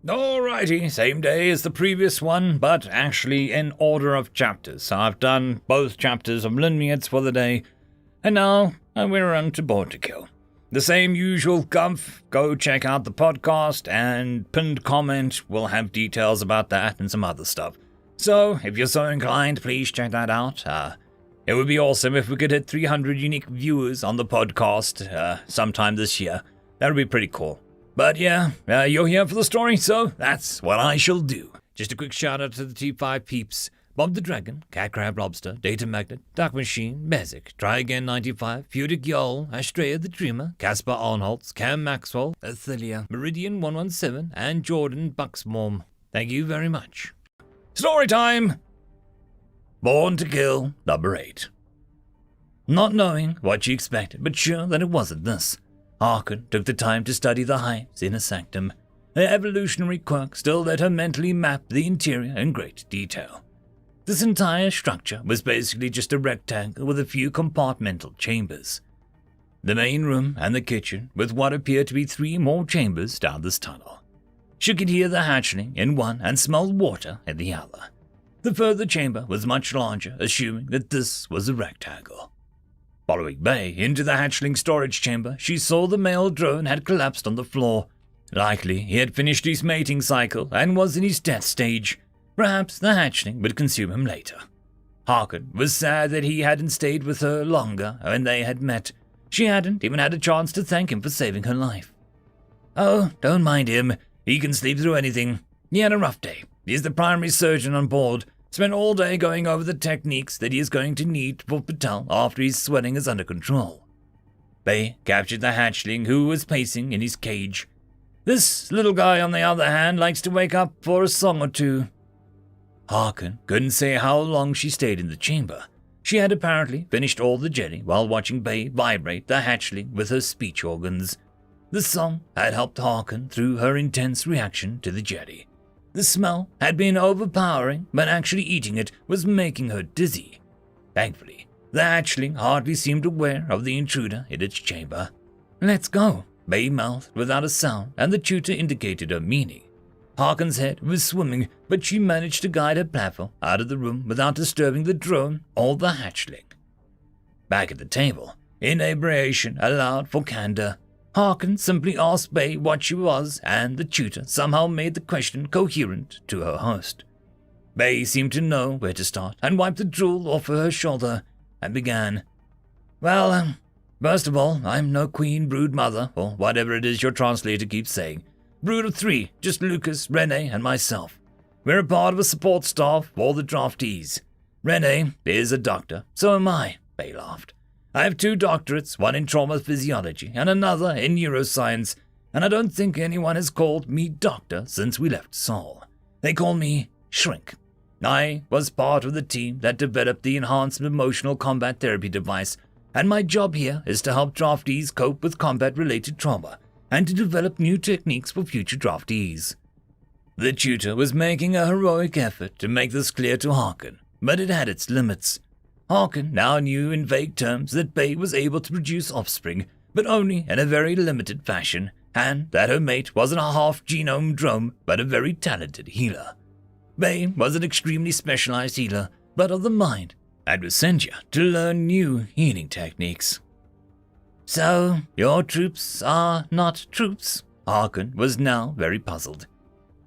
Alrighty, same day as the previous one, but actually in order of chapters. So I've done both chapters of Lineages for the day, and now we're on to Born to Kill. The same usual gumph, go check out the podcast, and pinned comment will have details about that and some other stuff. So, if you're so inclined, please check that out. It would be awesome if we could hit 300 unique viewers on the podcast sometime this year. That would be pretty cool. But yeah, you're here for the story, so that's what I shall do. Just a quick shout out to the T5 peeps. Bob the Dragon, Cat Crab Lobster, Data Magnet, Dark Machine, Bezic, Try Again 95, Fudic Yol, Astrea the Dreamer, Casper Arnholtz, Cam Maxwell, Ithilia, Meridian 117, and Jordan Bucksmorm. Thank you very much. Story time! Born to Kill, number 8. Not knowing what she expected, but sure that it wasn't this, Harkin took the time to study the hive's inner sanctum. Her evolutionary quirk still let her mentally map the interior in great detail. This entire structure was basically just a rectangle with a few compartmental chambers. The main room and the kitchen, with what appeared to be 3 more chambers down this tunnel. She could hear the hatchling in one and smell water in the other. The further chamber was much larger, assuming that this was a rectangle. Following Bay into the hatchling storage chamber, she saw the male drone had collapsed on the floor. Likely he had finished his mating cycle and was in his death stage. Perhaps the hatchling would consume him later. Harkin was sad that he hadn't stayed with her longer when they had met. She hadn't even had a chance to thank him for saving her life. Oh, don't mind him. He can sleep through anything. He had a rough day. He's the primary surgeon on board. Spent all day going over the techniques that he is going to need for Patel after his swelling is under control. Bay captured the hatchling who was pacing in his cage. This little guy, on the other hand, likes to wake up for a song or two. Harkin couldn't say how long she stayed in the chamber. She had apparently finished all the jelly while watching Bay vibrate the hatchling with her speech organs. The song had helped Harkin through her intense reaction to the jelly. The smell had been overpowering, but actually eating it was making her dizzy. Thankfully, the hatchling hardly seemed aware of the intruder in its chamber. "Let's go," Bay mouthed without a sound, and the tutor indicated her meaning. Harkin's head was swimming, but she managed to guide her platform out of the room without disturbing the drone or the hatchling. Back at the table, inebriation allowed for candor. Harkin simply asked Bay what she was, and the tutor somehow made the question coherent to her host. Bay seemed to know where to start and wiped the drool off her shoulder and began. "Well, first of all, I'm no queen brood mother, or whatever it is your translator keeps saying. Brood of 3, just Lucas, Renee, and myself. We're a part of a support staff for the draftees. Renee is a doctor, so am I," Bay laughed. "I have 2 doctorates, one in trauma physiology and another in neuroscience, and I don't think anyone has called me doctor since we left Sol. They call me Shrink. I was part of the team that developed the enhanced emotional combat therapy device, and my job here is to help draftees cope with combat-related trauma and to develop new techniques for future draftees." The tutor was making a heroic effort to make this clear to Harkin, but it had its limits. Harkin now knew in vague terms that Bay was able to produce offspring, but only in a very limited fashion, and that her mate wasn't a half-genome drone, but a very talented healer. Bay was an extremely specialized healer, but of the mind, and was sent here to learn new healing techniques. "So, your troops are not troops?" Harkin was now very puzzled.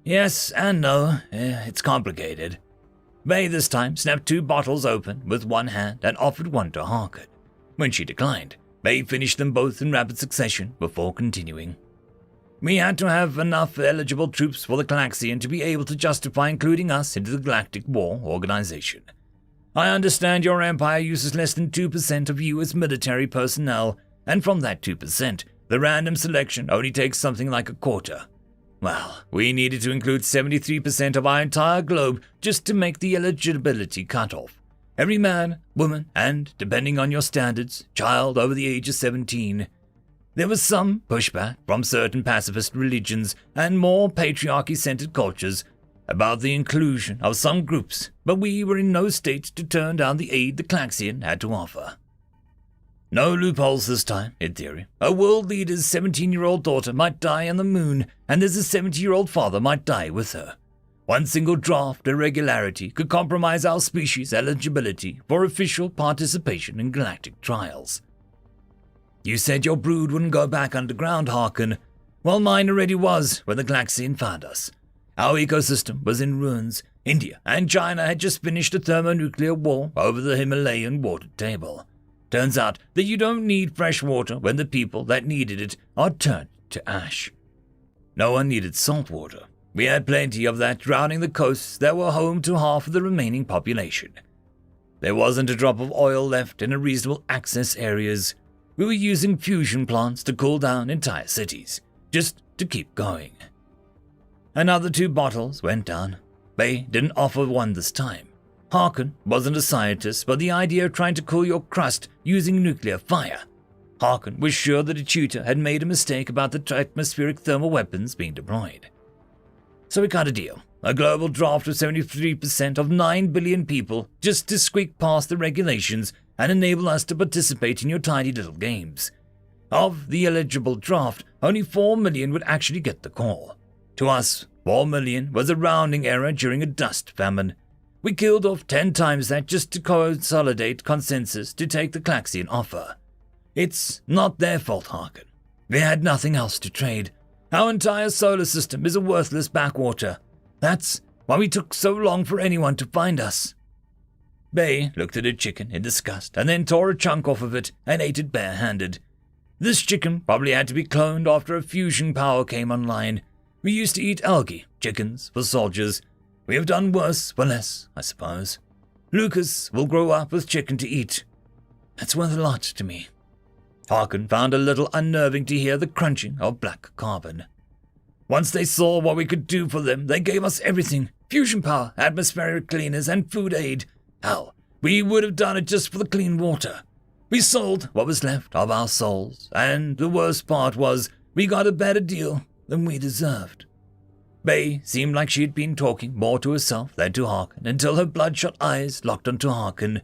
"Yes and no. It's complicated." Bay this time snapped 2 bottles open with one hand and offered one to Harkin. When she declined, Bay finished them both in rapid succession before continuing. "We had to have enough eligible troops for the Calaxian to be able to justify including us into the Galactic War Organization. I understand your empire uses less than 2% of you as military personnel, and from that 2%, the random selection only takes something like a quarter. Well, we needed to include 73% of our entire globe just to make the eligibility cutoff. Every man, woman, and, depending on your standards, child over the age of 17. There was some pushback from certain pacifist religions and more patriarchy-centered cultures about the inclusion of some groups, but we were in no state to turn down the aid the Calaxian had to offer." No loopholes this time, in theory. A world leader's 17-year-old daughter might die on the moon, and there's a 70-year-old father might die with her. One single draft irregularity could compromise our species' eligibility for official participation in galactic trials. You said your brood wouldn't go back underground, Harkin. Well, mine already was when the Galaxian found us. Our ecosystem was in ruins. India and China had just finished a thermonuclear war over the Himalayan water table. Turns out that you don't need fresh water when the people that needed it are turned to ash. No one needed salt water. We had plenty of that drowning the coasts that were home to half of the remaining population. There wasn't a drop of oil left in reasonable access areas. We were using fusion plants to cool down entire cities, just to keep going. Another 2 bottles went down. Bay didn't offer one this time. Harkin wasn't a scientist, but the idea of trying to cool your crust using nuclear fire. Harkin was sure that a tutor had made a mistake about the atmospheric thermal weapons being deployed. So we got a deal. A global draft of 73% of 9 billion people just to squeak past the regulations and enable us to participate in your tiny little games. Of the eligible draft, only 4 million would actually get the call. To us, 4 million was a rounding error during a dust famine. We killed off 10 times that just to consolidate consensus to take the Klaxian offer. It's not their fault, Harkin. They had nothing else to trade. Our entire solar system is a worthless backwater. That's why we took so long for anyone to find us. Bay looked at her chicken in disgust and then tore a chunk off of it and ate it barehanded. This chicken probably had to be cloned after a fusion power came online. We used to eat algae, chickens, for soldiers. We have done worse for less, I suppose. Lucas will grow up with chicken to eat. That's worth a lot to me. Harkin found a little unnerving to hear the crunching of black carbon. Once they saw what we could do for them, they gave us everything. Fusion power, atmospheric cleaners, and food aid. Hell, we would have done it just for the clean water. We sold what was left of our souls, and the worst part was we got a better deal than we deserved. Bay seemed like she had been talking more to herself than to Harkin until her bloodshot eyes locked onto Harkin.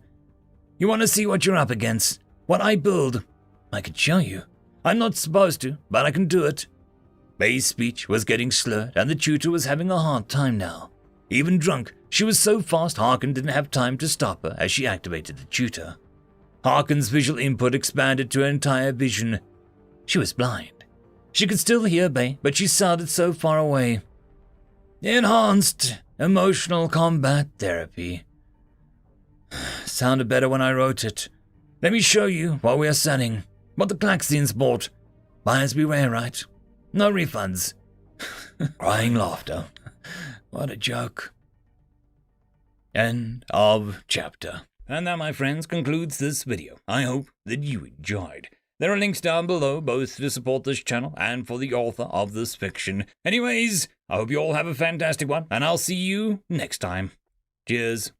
You want to see what you're up against? What I build? I could show you. I'm not supposed to, but I can do it. Bay's speech was getting slurred, and the tutor was having a hard time now. Even drunk, she was so fast Harkin didn't have time to stop her as she activated the tutor. Harkin's visual input expanded to her entire vision. She was blind. She could still hear Bay, but she sounded so far away. Enhanced emotional combat therapy. Sounded better when I wrote it. Let me show you what we are selling. What the Klaxians bought. Buyers beware, right? No refunds. Crying laughter. What a joke. End of chapter. And that, my friends, concludes this video. I hope that you enjoyed. There are links down below, both to support this channel and for the author of this fiction. Anyways, I hope you all have a fantastic one, and I'll see you next time. Cheers.